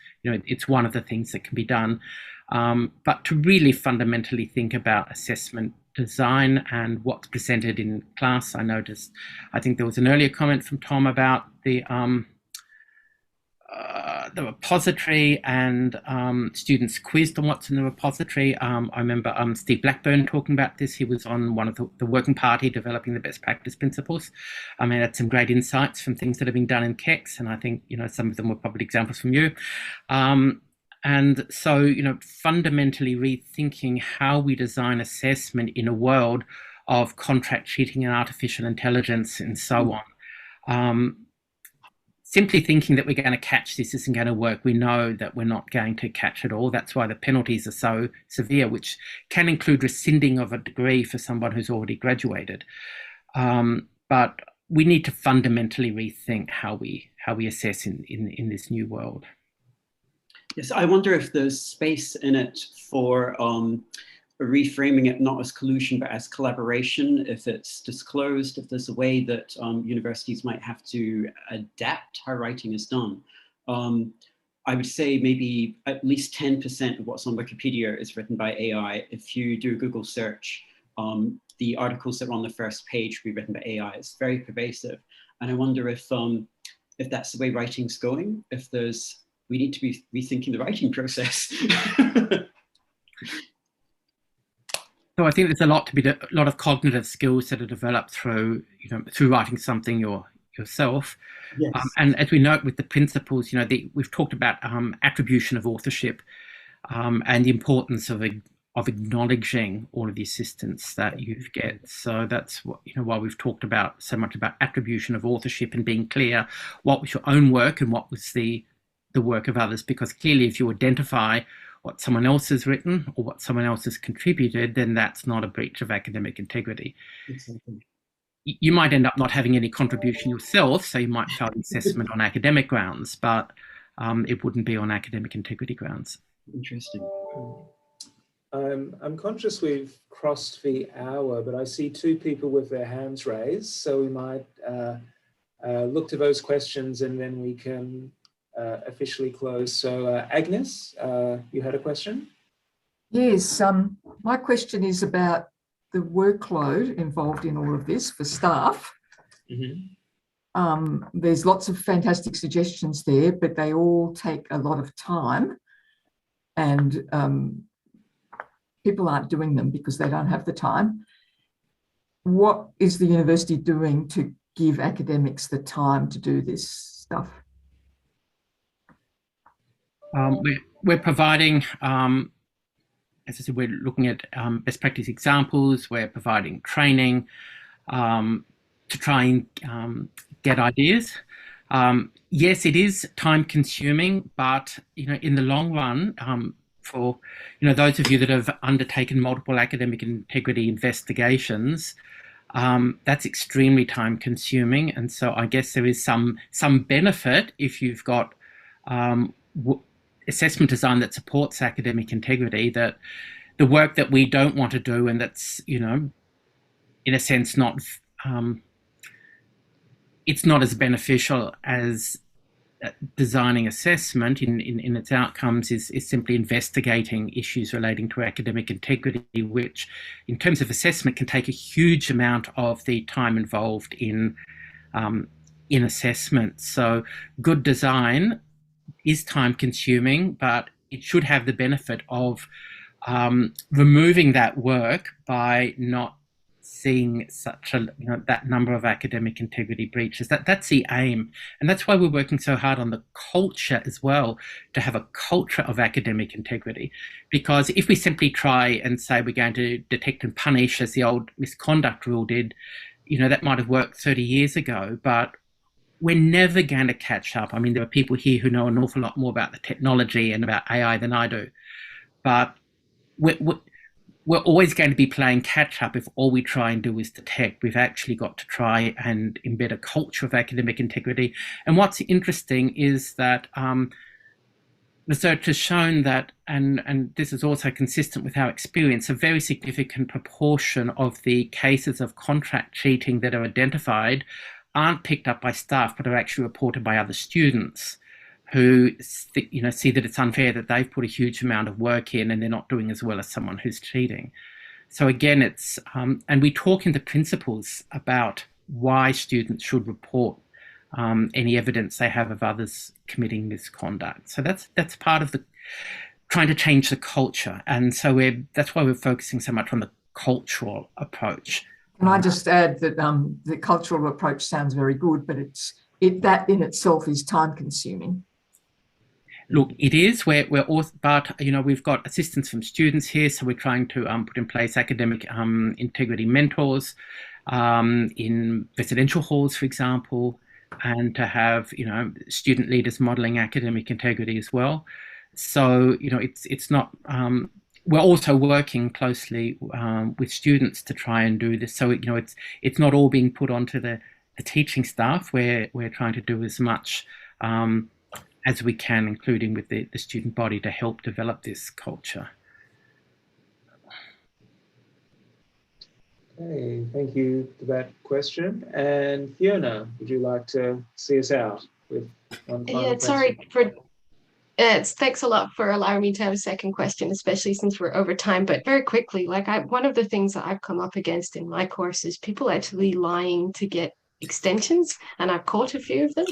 one of the things that can be done. But to really fundamentally think about assessment design and what's presented in class, I think there was an earlier comment from Tom about the repository and students quizzed on what's in the repository. I remember Steve Blackburn talking about this. He was on one of the working party developing the best practice principles. I mean, had some great insights from things that have been done in KEX, and I think some of them were probably examples from you. And so, fundamentally rethinking how we design assessment in a world of contract cheating and artificial intelligence and so on. Simply thinking that we're going to catch this isn't going to work. We know that we're not going to catch it all. That's why the penalties are so severe, which can include rescinding of a degree for someone who's already graduated. But we need to fundamentally rethink how we assess in this new world. Yes, I wonder if there's space in it for reframing it not as collusion but as collaboration, if it's disclosed, if there's a way that universities might have to adapt how writing is done. I would say maybe at least 10% of what's on Wikipedia is written by AI. If you do a Google search, the articles that are on the first page will be written by AI. It's very pervasive. And I wonder if that's the way writing's going, if we need to be rethinking the writing process. So I think there's a lot of cognitive skills that are developed through writing something yourself. Yes. And as we note with the principles, we've talked about attribution of authorship, and the importance of acknowledging all of the assistance that you get. So that's what, why we've talked about so much about attribution of authorship and being clear what was your own work and what was the work of others. Because clearly, if you identify what someone else has written or what someone else has contributed, then that's not a breach of academic integrity. Exactly. You might end up not having any contribution yourself, so you might fail the assessment on academic grounds, but it wouldn't be on academic integrity grounds. Interesting. I'm conscious we've crossed the hour, but I see 2 people with their hands raised, so we might look to those questions and then we can officially close. So Agnes, you had a question? Yes, my question is about the workload involved in all of this for staff. Mm-hmm. there's lots of fantastic suggestions there, but they all take a lot of time, and people aren't doing them because they don't have the time. What is the university doing to give academics the time to do this stuff? We're providing, as I said, we're looking at best practice examples. We're providing training to try and get ideas. Yes, it is time consuming, but in the long run, for those of you that have undertaken multiple academic integrity investigations, that's extremely time consuming, and so I guess there is some benefit if you've got assessment design that supports academic integrity, that the work that we don't want to do and that's in a sense not it's not as beneficial as designing assessment in its outcomes is simply investigating issues relating to academic integrity, which in terms of assessment can take a huge amount of the time involved in assessment. So good design is time consuming, but it should have the benefit of removing that work by not seeing such a that number of academic integrity breaches. That's the aim, and that's why we're working so hard on the culture as well, to have a culture of academic integrity. Because if we simply try and say we're going to detect and punish as the old misconduct rule did, that might have worked 30 years ago, but we're never going to catch up. I mean, there are people here who know an awful lot more about the technology and about AI than I do, but we're always going to be playing catch up if all we try and do is detect. We've actually got to try and embed a culture of academic integrity. And what's interesting is that research has shown that, and this is also consistent with our experience, a very significant proportion of the cases of contract cheating that are identified aren't picked up by staff, but are actually reported by other students who see that it's unfair that they've put a huge amount of work in and they're not doing as well as someone who's cheating. So again, it's and we talk in the principles about why students should report any evidence they have of others committing misconduct. So that's part of the trying to change the culture, and so that's why we're focusing so much on the cultural approach. Can I just add that the cultural approach sounds very good, but that in itself is time consuming. Look, it is. We're also, but we've got assistance from students here, so we're trying to put in place academic integrity mentors in residential halls, for example, and to have student leaders modelling academic integrity as well. So it's not. We're also working closely with students to try and do this. So it's not all being put onto the teaching staff. We're trying to do as much as we can, including with the student body, to help develop this culture. Okay, thank you for that question. And Fiona, would you like to see us out with one final question? Sorry for. Thanks a lot for allowing me to have a second question, especially since we're over time. But very quickly, one of the things that I've come up against in my course is people actually lying to get extensions, and I've caught a few of them,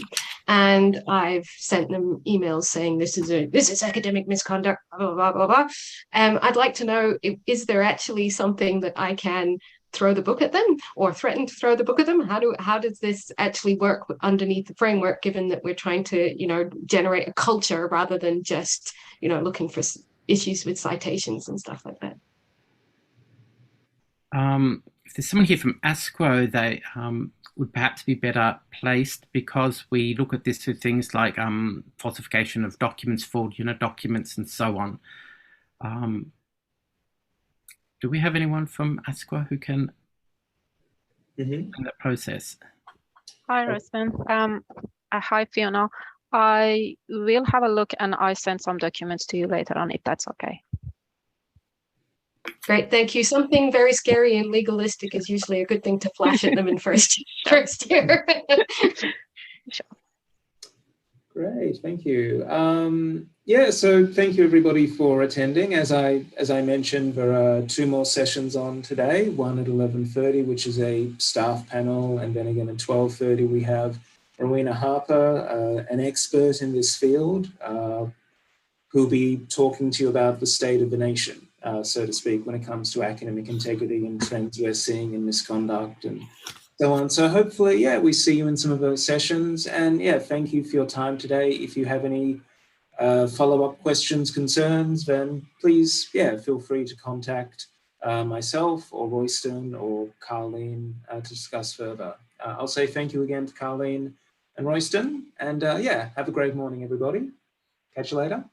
and I've sent them emails saying this is academic misconduct, blah blah blah blah. I'd like to know, is there actually something that I can throw the book at them or threaten to throw the book at them? How does this actually work underneath the framework, given that we're trying to generate a culture rather than just looking for issues with citations and stuff like that? If there's someone here from ASQO, they would perhaps be better placed, because we look at this with things like falsification of documents, fraud, documents, and so on. Do we have anyone from ASQO who can in that process? Hi, Rosman. Hi, Fiona. I will have a look and I send some documents to you later on, if that's okay. Great, thank you. Something very scary and legalistic is usually a good thing to flash at them in first year. Sure. Great, thank you. So thank you everybody for attending. As I mentioned, there are 2 more sessions on today, one at 11:30, which is a staff panel, and then again at 12:30 we have Rowena Harper, an expert in this field, who'll be talking to you about the state of the nation, so to speak, when it comes to academic integrity and trends we're seeing in misconduct and so on. So hopefully, yeah, we see you in some of those sessions. And yeah, thank you for your time today. If you have any follow-up questions, concerns, then please, yeah, feel free to contact myself or Royston or Carleen to discuss further. I'll say thank you again to Carleen and Royston. And yeah, have a great morning, everybody. Catch you later.